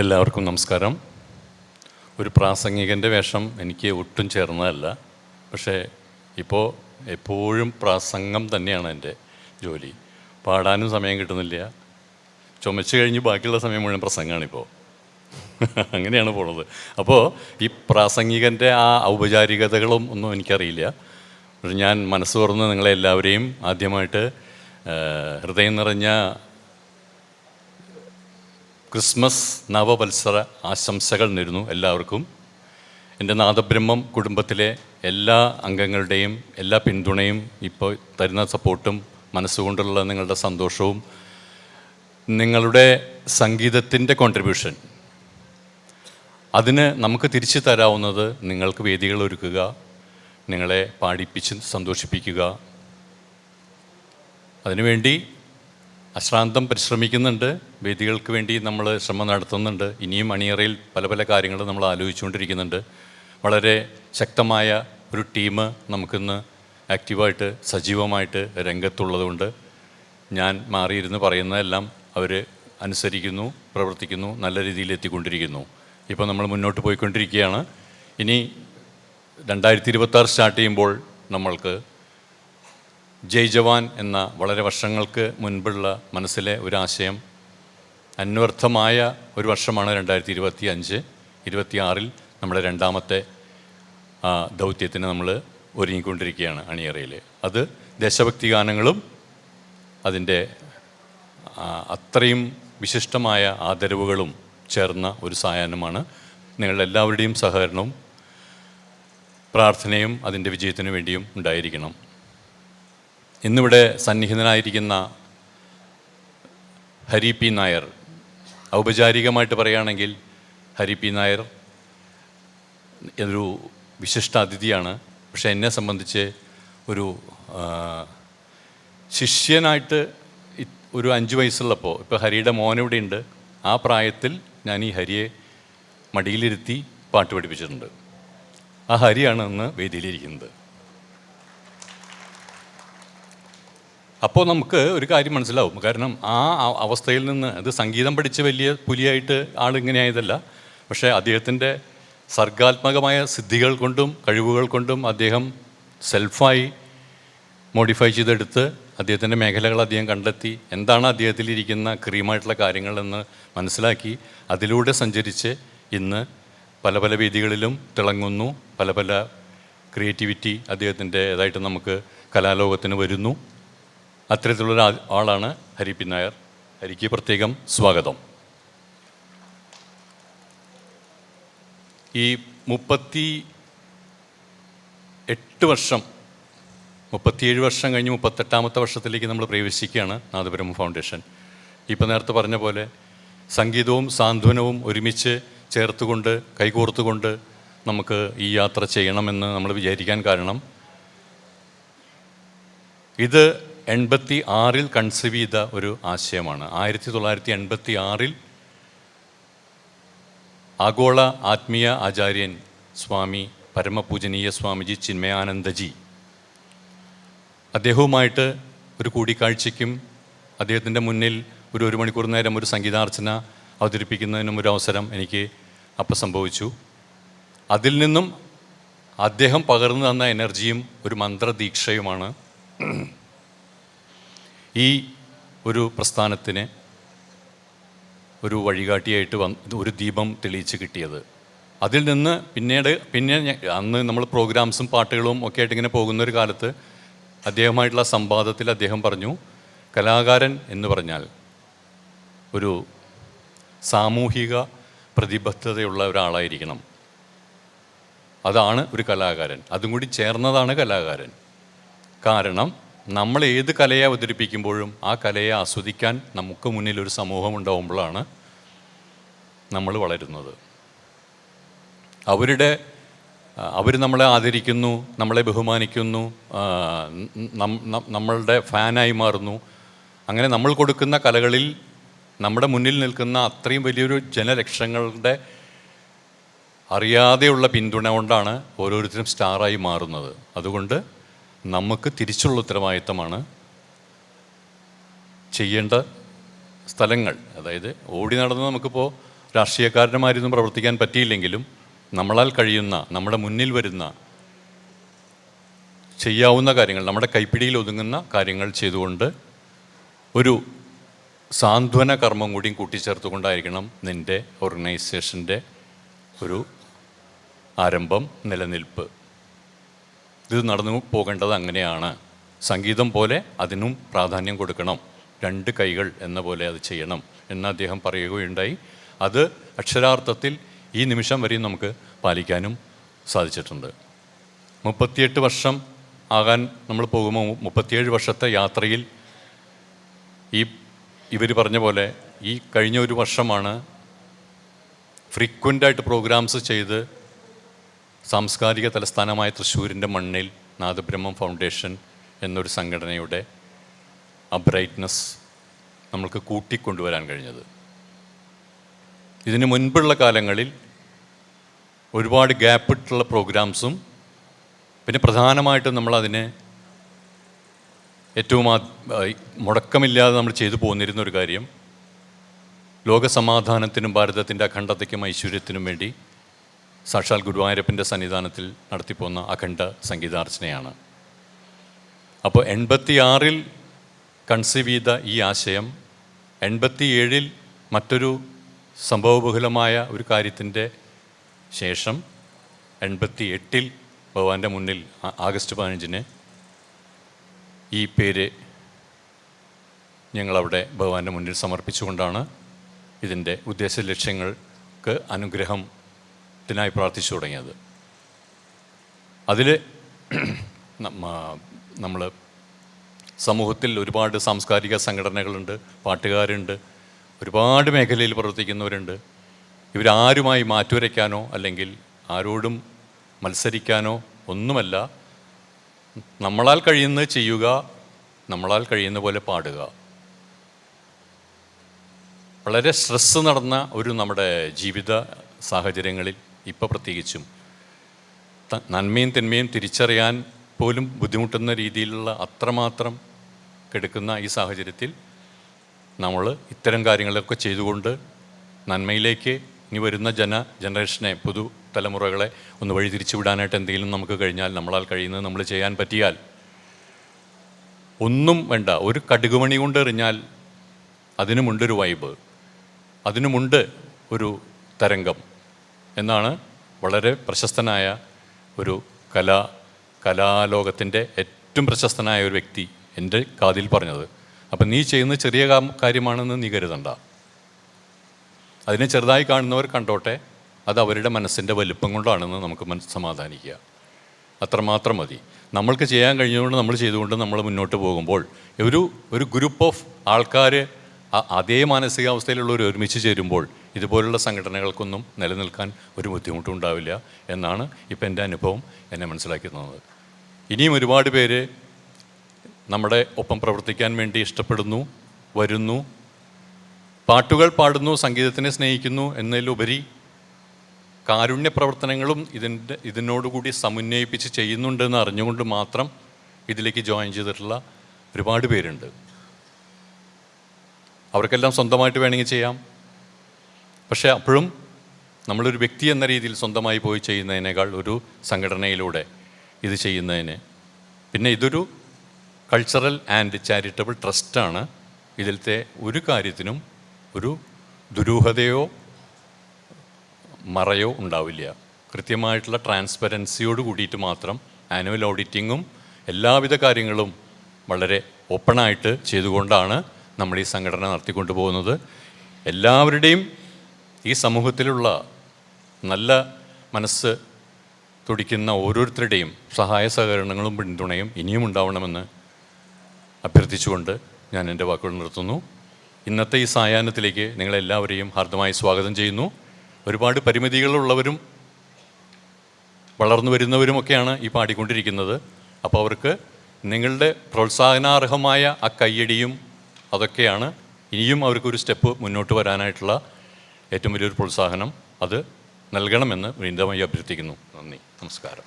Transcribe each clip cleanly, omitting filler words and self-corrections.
എല്ലാവർക്കും നമസ്കാരം. ഒരു പ്രാസംഗികൻ്റെ വേഷം എനിക്ക് ഒട്ടും ചേർന്നതല്ല. പക്ഷേ ഇപ്പോൾ എപ്പോഴും പ്രാസംഗം തന്നെയാണ് എൻ്റെ ജോലി. പാടാനും സമയം കിട്ടുന്നില്ല. ചുമച്ച് കഴിഞ്ഞ് ബാക്കിയുള്ള സമയം മുഴുവൻ പ്രസംഗമാണിപ്പോൾ. അങ്ങനെയാണ് പോണത്. അപ്പോൾ ഈ പ്രാസംഗികൻ്റെ ആ ഔപചാരികതകളും ഒന്നും എനിക്കറിയില്ല. പക്ഷെ ഞാൻ മനസ്സ് തുറന്ന് നിങ്ങളെല്ലാവരെയും ആദ്യമായിട്ട് ഹൃദയം നിറഞ്ഞ ക്രിസ്മസ് നവവത്സര ആശംസകൾ നേരുന്നു എല്ലാവർക്കും. എൻ്റെ നാദബ്രഹ്മം കുടുംബത്തിലെ എല്ലാ അംഗങ്ങളുടെയും എല്ലാ പിന്തുണയും, ഇപ്പോൾ തരുന്ന സപ്പോർട്ടും, മനസ്സുകൊണ്ടുള്ള നിങ്ങളുടെ സന്തോഷവും, നിങ്ങളുടെ സംഗീതത്തിൻ്റെ കോൺട്രിബ്യൂഷൻ, അതിന് നമുക്ക് തിരിച്ചു തരാവുന്നത് നിങ്ങൾക്ക് വേദികൾ ഒരുക്കുക, നിങ്ങളെ പാടിപ്പിച്ച് സന്തോഷിപ്പിക്കുക. അതിനുവേണ്ടി അശ്രാന്തം പരിശ്രമിക്കുന്നുണ്ട്. വേദികൾക്ക് വേണ്ടി നമ്മൾ ശ്രമം നടത്തുന്നുണ്ട്. ഇനിയും അണിയറയിൽ പല പല കാര്യങ്ങൾ നമ്മൾ ആലോചിച്ചുകൊണ്ടിരിക്കുന്നുണ്ട്. വളരെ ശക്തമായ ഒരു ടീം നമുക്കിന്ന് ആക്റ്റീവായിട്ട് സജീവമായിട്ട് രംഗത്തുള്ളതുകൊണ്ട് ഞാൻ മാറിയിരുന്ന് പറയുന്നതെല്ലാം അവർ അനുസരിക്കുന്നു, പ്രവർത്തിക്കുന്നു, നല്ല രീതിയിൽ എത്തിക്കൊണ്ടിരിക്കുന്നു. ഇപ്പോൾ നമ്മൾ മുന്നോട്ട് പോയിക്കൊണ്ടിരിക്കുകയാണ്. ഇനി 2026 സ്റ്റാർട്ട് ചെയ്യുമ്പോൾ നമ്മൾക്ക് ജയ് ജവാൻ എന്ന വളരെ വർഷങ്ങൾക്ക് മുൻപുള്ള മനസ്സിലെ ഒരാശയം അന്വർത്ഥമായ ഒരു വർഷമാണ് 2025. 26 നമ്മുടെ രണ്ടാമത്തെ ദൗത്യത്തിന് നമ്മൾ ഒരുങ്ങിക്കൊണ്ടിരിക്കുകയാണ് അണിയറയിൽ. അത് ദേശഭക്തി ഗാനങ്ങളും അതിൻ്റെ അത്രയും വിശിഷ്ടമായ ആദരവുകളും ചേർന്ന ഒരു സായാഹ്നമാണ്. നിങ്ങളുടെ എല്ലാവരുടെയും സഹകരണവും പ്രാർത്ഥനയും അതിൻ്റെ വിജയത്തിനു വേണ്ടിയും ഉണ്ടായിരിക്കണം. ഇന്നിവിടെ സന്നിഹിതനായിരിക്കുന്ന ഹരി പി നായർ, ഔപചാരികമായിട്ട് പറയുകയാണെങ്കിൽ ഹരി പി നായർ ഒരു വിശിഷ്ട അതിഥിയാണ്. പക്ഷേ എന്നെ സംബന്ധിച്ച് ഒരു ശിഷ്യനായിട്ട് ഒരു 5 വയസ്സുള്ളപ്പോൾ, ഇപ്പോൾ ഹരിയുടെ മോനിവിടെ ഉണ്ട്, ആ പ്രായത്തിൽ ഞാൻ ഈ ഹരിയെ മടിയിലിരുത്തി പാട്ട് പഠിപ്പിച്ചിട്ടുണ്ട്. ആ ഹരിയാണ് ഇന്ന് വേദിയിലിരിക്കുന്നത്. അപ്പോൾ നമുക്ക് ഒരു കാര്യം മനസ്സിലാവും. കാരണം ആ അവസ്ഥയിൽ നിന്ന്, അത് സംഗീതം പഠിച്ച് വലിയ പുലിയായിട്ട് ആളിങ്ങനെയായതല്ല, പക്ഷേ അദ്ദേഹത്തിൻ്റെ സർഗാത്മകമായ സിദ്ധികൾ കൊണ്ടും കഴിവുകൾ കൊണ്ടും അദ്ദേഹം സെൽഫായി മോഡിഫൈ ചെയ്തെടുത്ത് അദ്ദേഹത്തിൻ്റെ മേഖലകൾ അദ്ദേഹം കണ്ടെത്തി, എന്താണ് അദ്ദേഹത്തിലിരിക്കുന്ന ക്രീമായിട്ടുള്ള കാര്യങ്ങളെന്ന് മനസ്സിലാക്കി അതിലൂടെ സഞ്ചരിച്ച് ഇന്ന് പല പല വേദികളിലും തിളങ്ങുന്നു. പല പല ക്രിയേറ്റിവിറ്റി അദ്ദേഹത്തിൻ്റേതായിട്ട് നമുക്ക് കലാലോകത്തിന് വരുന്നു. അത്തരത്തിലുള്ള ആളാണ് ഹരി പി നായർ. ഹരിക്ക് പ്രത്യേകം സ്വാഗതം. ഈ 38 വർഷം, 37 വർഷം കഴിഞ്ഞ് 38ാമത്തെ വർഷത്തിലേക്ക് നമ്മൾ പ്രവേശിക്കുകയാണ് നാദബ്രഹ്മ ഫൗണ്ടേഷൻ. ഇപ്പം നേരത്തെ പറഞ്ഞ പോലെ സംഗീതവും സാന്ത്വനവും ഒരുമിച്ച് ചേർത്തുകൊണ്ട്, കൈകോർത്തുകൊണ്ട് നമുക്ക് ഈ യാത്ര ചെയ്യണമെന്ന് നമ്മൾ വിചാരിക്കാൻ കാരണം, ഇത് 86 കൺസീവ് ചെയ്ത ഒരു ആശയമാണ്. 1986 ആഗോള ആത്മീയ ആചാര്യൻ സ്വാമി പരമപൂജനീയ സ്വാമിജി ചിന്മയാനന്ദജി, അദ്ദേഹവുമായിട്ട് ഒരു കൂടിക്കാഴ്ചയ്ക്കും അദ്ദേഹത്തിൻ്റെ മുന്നിൽ ഒരു 1 മണിക്കൂർ നേരം ഒരു സംഗീതാർച്ചന അവതരിപ്പിക്കുന്നതിനും ഒരു അവസരം എനിക്ക് അപ്പം സംഭവിച്ചു. അതിൽ നിന്നും അദ്ദേഹം പകർന്നു തന്ന എനർജിയും ഒരു മന്ത്രദീക്ഷയുമാണ് ഈ ഒരു പ്രസ്ഥാനത്തിന് ഒരു വഴികാട്ടിയായിട്ട് ഒരു ദീപം തെളിയിച്ച് കിട്ടിയത്. അതിൽ നിന്ന് പിന്നെ അന്ന് നമ്മൾ പ്രോഗ്രാംസും പാട്ടുകളും ഒക്കെ ആയിട്ട് ഇങ്ങനെ പോകുന്നൊരു കാലത്ത് അദ്ദേഹമായിട്ടുള്ള സംവാദത്തിൽ അദ്ദേഹം പറഞ്ഞു, കലാകാരൻ എന്ന് പറഞ്ഞാൽ ഒരു സാമൂഹിക പ്രതിബദ്ധതയുള്ള ഒരാളായിരിക്കണം. അതാണ് ഒരു കലാകാരൻ. അതും കൂടി ചേർന്നതാണ് കലാകാരൻ. കാരണം നമ്മൾ ഏത് കലയെ അവതരിപ്പിക്കുമ്പോഴും ആ കലയെ ആസ്വദിക്കാൻ നമുക്ക് മുന്നിൽ ഒരു സമൂഹം ഉണ്ടാവുമ്പോഴാണ് നമ്മൾ വളരുന്നത്. അവർ നമ്മളെ ആദരിക്കുന്നു, നമ്മളെ ബഹുമാനിക്കുന്നു, നമ്മളുടെ ഫാനായി മാറുന്നു. അങ്ങനെ നമ്മൾ കൊടുക്കുന്ന കലകളിൽ നമ്മുടെ മുന്നിൽ നിൽക്കുന്ന അത്രയും വലിയൊരു ജനലക്ഷങ്ങളുടെ അറിയാതെയുള്ള പിന്തുണ കൊണ്ടാണ് ഓരോരുത്തരും സ്റ്റാറായി മാറുന്നത്. അതുകൊണ്ട് നമുക്ക് തിരിച്ചുള്ള ഉത്തരവാദിത്തമാണ് ചെയ്യേണ്ട സ്ഥലങ്ങൾ. അതായത് ഓടി നടന്ന് നമുക്കിപ്പോൾ രാഷ്ട്രീയക്കാരന്മാരൊന്നും പ്രവർത്തിക്കാൻ പറ്റിയില്ലെങ്കിലും നമ്മളാൽ കഴിയുന്ന, നമ്മുടെ മുന്നിൽ വരുന്ന ചെയ്യാവുന്ന കാര്യങ്ങൾ, നമ്മുടെ കൈപ്പിടിയിൽ ഒതുങ്ങുന്ന കാര്യങ്ങൾ ചെയ്തുകൊണ്ട് ഒരു സാന്ത്വന കർമ്മം കൂടിയും കൂട്ടിച്ചേർത്തുകൊണ്ടായിരിക്കണം നിൻ്റെ ഓർഗനൈസേഷൻ്റെ ഒരു ആരംഭം, നിലനിൽപ്പ്. ഇത് നടന്നു പോകേണ്ടത് അങ്ങനെയാണ്. സംഗീതം പോലെ അതിനും പ്രാധാന്യം കൊടുക്കണം, 2 കൈകൾ എന്ന പോലെ അത് ചെയ്യണം എന്ന് അദ്ദേഹം പറയുകയുണ്ടായി. അത് അക്ഷരാർത്ഥത്തിൽ ഈ നിമിഷം വരെയും നമുക്ക് പാലിക്കാനും സാധിച്ചിട്ടുണ്ട്. 38 വർഷം ആകാൻ നമ്മൾ പോകുമ്പോൾ 37 വർഷത്തെ യാത്രയിൽ ഇവർ പറഞ്ഞ പോലെ ഈ കഴിഞ്ഞ ഒരു വർഷമാണ് ഫ്രീക്വൻ്റായിട്ട് പ്രോഗ്രാംസ് ചെയ്ത് സാംസ്കാരിക തലസ്ഥാനമായ തൃശ്ശൂരിൻ്റെ മണ്ണിൽ നാദബ്രഹ്മം ഫൗണ്ടേഷൻ എന്നൊരു സംഘടനയുടെ ആ ബ്രൈറ്റ്നസ് നമ്മൾക്ക് കൂട്ടിക്കൊണ്ടുവരാൻ കഴിഞ്ഞത്. ഇതിന് മുൻപുള്ള കാലങ്ങളിൽ ഒരുപാട് ഗ്യാപ്പിട്ടുള്ള പ്രോഗ്രാംസും, പിന്നെ പ്രധാനമായിട്ടും നമ്മളതിനെ ഏറ്റവും മുടക്കമില്ലാതെ നമ്മൾ ചെയ്തു പോന്നിരുന്ന ഒരു കാര്യം, ലോകസമാധാനത്തിനും ഭാരതത്തിൻ്റെ അഖണ്ഡതയ്ക്കും ഐശ്വര്യത്തിനും വേണ്ടി സാക്ഷാൽ ഗുരുവായൂരപ്പൻ്റെ സന്നിധാനത്തിൽ നടത്തിപ്പോന്ന അഖണ്ഡ സംഗീതാർച്ചനയാണ്. അപ്പോൾ 86-ൽ കൺസീവ് ചെയ്ത ഈ ആശയം 87-ൽ മറ്റൊരു സംഭവബഹുലമായ ഒരു കാര്യത്തിൻ്റെ ശേഷം 88-ൽ ഭഗവാന്റെ മുന്നിൽ ആഗസ്റ്റ് 15-ന് ഈ പേര് ഞങ്ങളവിടെ ഭഗവാന്റെ മുന്നിൽ സമർപ്പിച്ചുകൊണ്ടാണ് ഇതിൻ്റെ ഉദ്ദേശ ലക്ഷ്യങ്ങൾക്ക് അനുഗ്രഹത്തിനായി പ്രാർത്ഥിച്ചു തുടങ്ങിയത്. അതിൽ നമ്മൾ സമൂഹത്തിൽ ഒരുപാട് സാംസ്കാരിക സംഘടനകളുണ്ട്, പാട്ടുകാരുണ്ട്, ഒരുപാട് മേഖലയിൽ പ്രവർത്തിക്കുന്നവരുണ്ട്. ഇവരാരുമായി മാറ്റുരയ്ക്കാനോ അല്ലെങ്കിൽ ആരോടും മത്സരിക്കാനോ ഒന്നുമല്ല. നമ്മളാൽ കഴിയുന്നത് ചെയ്യുക, നമ്മളാൽ കഴിയുന്ന പോലെ പാടുക. വളരെ സ്ട്രെസ്സ് നടന്ന ഒരു നമ്മുടെ ജീവിത സാഹചര്യങ്ങളിൽ ഇപ്പോൾ പ്രത്യേകിച്ചും നന്മയും തിന്മയും തിരിച്ചറിയാൻ പോലും ബുദ്ധിമുട്ടുന്ന രീതിയിലുള്ള അത്രമാത്രം കെടുക്കുന്ന ഈ സാഹചര്യത്തിൽ നമ്മൾ ഇത്തരം കാര്യങ്ങളൊക്കെ ചെയ്തുകൊണ്ട് നന്മയിലേക്ക് ഇനി വരുന്ന ജനറേഷനെ, പുതുതലമുറകളെ ഒന്ന് വഴിതിരിച്ചു വിടാനായിട്ട് എന്തെങ്കിലും നമുക്ക് കഴിഞ്ഞാൽ, നമ്മളാൽ കഴിയുന്നത് നമ്മൾ ചെയ്യാൻ പറ്റിയാൽ, ഒന്നും വേണ്ട, ഒരു കടുകുമണി കൊണ്ട് എറിഞ്ഞാൽ അതിനുമുണ്ടൊരു വൈബ്, അതിനുമുണ്ട് ഒരു തരംഗം എന്നാണ് വളരെ പ്രശസ്തനായ ഒരു കലാലോകത്തിൻ്റെ ഏറ്റവും പ്രശസ്തനായ ഒരു വ്യക്തി എൻ്റെ കാതിൽ പറഞ്ഞത്. അപ്പം നീ ചെയ്യുന്ന ചെറിയ കാര്യമാണെന്ന് നീ കരുതണ്ട. അതിനെ ചെറുതായി കാണുന്നവർ കണ്ടോട്ടെ, അത് അവരുടെ മനസ്സിൻ്റെ വലുപ്പം കൊണ്ടാണെന്ന് നമുക്ക് സമാധാനിക്കുക. അത്രമാത്രം മതി. നമ്മൾക്ക് ചെയ്യാൻ കഴിഞ്ഞുകൊണ്ട് നമ്മൾ ചെയ്തുകൊണ്ട് നമ്മൾ മുന്നോട്ട് പോകുമ്പോൾ ഒരു ഗ്രൂപ്പ് ഓഫ് ആൾക്കാർ അതേ മാനസികാവസ്ഥയിലുള്ളവർ ഒരുമിച്ച് ചേരുമ്പോൾ ഇതുപോലുള്ള സംഘടനകൾക്കൊന്നും നിലനിൽക്കാൻ ഒരു ബുദ്ധിമുട്ടും ഉണ്ടാവില്ല എന്നാണ് ഇപ്പം എൻ്റെ അനുഭവം എന്നെ മനസ്സിലാക്കി തന്നത്. ഇനിയും ഒരുപാട് പേര് നമ്മുടെ ഒപ്പം പ്രവർത്തിക്കാൻ വേണ്ടി ഇഷ്ടപ്പെടുന്നു, വരുന്നു, പാട്ടുകൾ പാടുന്നു, സംഗീതത്തിനെ സ്നേഹിക്കുന്നു എന്നതിലുപരി കാരുണ്യ പ്രവർത്തനങ്ങളും ഇതിനോടുകൂടി സമന്വയിപ്പിച്ച് ചെയ്യുന്നുണ്ടെന്ന് അറിഞ്ഞുകൊണ്ട് മാത്രം ഇതിലേക്ക് ജോയിൻ ചെയ്തിട്ടുള്ള ഒരുപാട് പേരുണ്ട്. അവർക്കെല്ലാം സ്വന്തമായിട്ട് വേണമെങ്കിൽ ചെയ്യാം. പക്ഷേ അപ്പോഴും നമ്മളൊരു വ്യക്തി എന്ന രീതിയിൽ സ്വന്തമായി പോയി ചെയ്യുന്നതിനേക്കാൾ ഒരു സംഘടനയിലൂടെ ഇത് ചെയ്യുന്നതിന്, പിന്നെ ഇതൊരു കൾച്ചറൽ ആൻഡ് ചാരിറ്റബിൾ ട്രസ്റ്റാണ്. ഇതിലത്തെ ഒരു കാര്യത്തിനും ഒരു ദുരൂഹതയോ മറയോ ഉണ്ടാവില്ല. കൃത്യമായിട്ടുള്ള ട്രാൻസ്പെറൻസിയോട് കൂടിയിട്ട് മാത്രം ആനുവൽ ഓഡിറ്റിങ്ങും എല്ലാവിധ കാര്യങ്ങളും വളരെ ഓപ്പണായിട്ട് ചെയ്തുകൊണ്ടാണ് നമ്മൾ ഈ സംഘടന നടത്തിക്കൊണ്ടു പോകുന്നത്. എല്ലാവരുടെയും ഈ സമൂഹത്തിലുള്ള നല്ല മനസ്സ് തുടിക്കുന്ന ഓരോരുത്തരുടെയും സഹായ സഹകരണങ്ങളും പിന്തുണയും ഇനിയും ഉണ്ടാവണമെന്ന് അഭ്യർത്ഥിച്ചുകൊണ്ട് ഞാൻ എൻ്റെ വാക്കുകൾ നിർത്തുന്നു. ഇന്നത്തെ ഈ സായാഹ്നത്തിലേക്ക് നിങ്ങളെല്ലാവരെയും ഹാർദമായി സ്വാഗതം ചെയ്യുന്നു. ഒരുപാട് പരിമിതികളുള്ളവരും വളർന്നു വരുന്നവരുമൊക്കെയാണ് ഈ പാടിക്കൊണ്ടിരിക്കുന്നത്. അപ്പോൾ അവർക്ക് നിങ്ങളുടെ പ്രോത്സാഹനാർഹമായ ആ കയ്യടിയും അതൊക്കെയാണ് ഇനിയും അവർക്കൊരു സ്റ്റെപ്പ് മുന്നോട്ട് വരാനായിട്ടുള്ള ഏറ്റവും വലിയൊരു പ്രോത്സാഹനം. അത് നൽകണമെന്ന് വീണ്ടുമായി അഭ്യർത്ഥിക്കുന്നു. നന്ദി, നമസ്കാരം.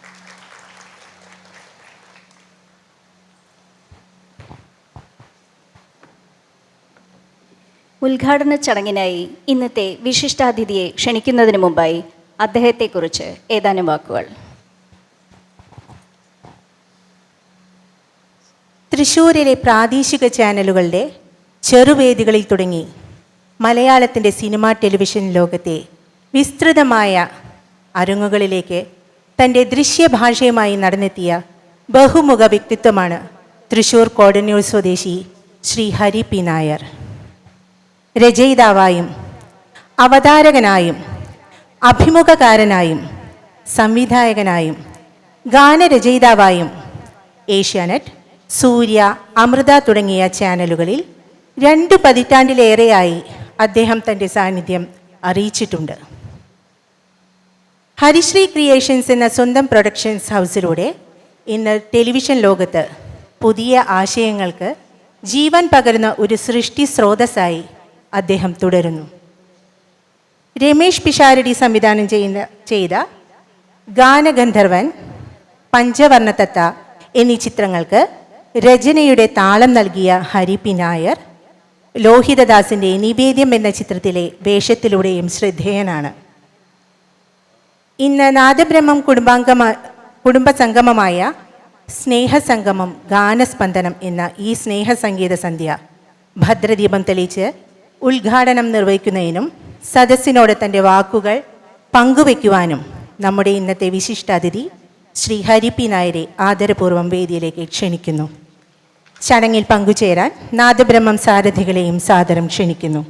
ഉദ്ഘാടന ചടങ്ങിനായി ഇന്നത്തെ വിശിഷ്ടാതിഥിയെ ക്ഷണിക്കുന്നതിന് മുമ്പായി അദ്ദേഹത്തെക്കുറിച്ച് ഏതാനും വാക്കുകൾ. തൃശ്ശൂരിലെ പ്രാദേശിക ചാനലുകളുടെ ചെറുവേദികളിൽ തുടങ്ങി മലയാളത്തിൻ്റെ സിനിമ ടെലിവിഷൻ ലോകത്തെ വിസ്തൃതമായ അരങ്ങുകളിലേക്ക് തൻ്റെ ദൃശ്യഭാഷയുമായി നടന്നെത്തിയ ബഹുമുഖ വ്യക്തിത്വമാണ് തൃശ്ശൂർ കോടന്നൂർ സ്വദേശി ശ്രീ ഹരി പി നായർ. രചയിതാവായും അവതാരകനായും അഭിമുഖകാരനായും സംവിധായകനായും ഗാനരചയിതാവായും ഏഷ്യാനെറ്റ്, സൂര്യ, അമൃത തുടങ്ങിയ ചാനലുകളിൽ 2 പതിറ്റാണ്ടിലേറെയായി അദ്ദേഹം തൻ്റെ സാന്നിധ്യം അറിയിച്ചിട്ടുണ്ട്. ഹരിശ്രീ ക്രിയേഷൻസ് എന്ന സ്വന്തം പ്രൊഡക്ഷൻസ് ഹൗസിലൂടെ ഇന്ന് ടെലിവിഷൻ ലോകത്ത് പുതിയ ആശയങ്ങൾക്ക് ജീവൻ പകരുന്ന ഒരു സൃഷ്ടി സ്രോതസ്സായി അദ്ദേഹം തുടരുന്നു. രമേഷ് പിഷാരടി സംവിധാനം ചെയ്ത ഗാനഗന്ധർവൻ, പഞ്ചവർണ്ണതത്ത എന്നീ ചിത്രങ്ങൾക്ക് രചനയുടെ താളം നൽകിയ ഹരി പി നായർ ലോഹിതദാസിൻ്റെ നിവേദ്യം എന്ന ചിത്രത്തിലെ വേഷത്തിലൂടെയും ശ്രദ്ധേയനാണ്. ഇന്ന് നാദബ്രഹ്മം കുടുംബസംഗമമായ സ്നേഹസംഗമം ഗാനസ്പന്ദനം എന്ന ഈ സ്നേഹസംഗീത സന്ധ്യ ഭദ്രദീപം തെളിയിച്ച് ഉദ്ഘാടനം നിർവഹിക്കുന്നതിനും സദസ്സിനോട് തൻ്റെ വാക്കുകൾ പങ്കുവയ്ക്കുവാനും നമ്മുടെ ഇന്നത്തെ വിശിഷ്ടാതിഥി ശ്രീ ഹരി പി നായരെ ആദരപൂർവ്വം വേദിയിലേക്ക് ക്ഷണിക്കുന്നു. ചടങ്ങിൽ പങ്കുചേരാൻ നാദബ്രഹ്മം സാരഥികളെയും സാദരം ക്ഷണിക്കുന്നു.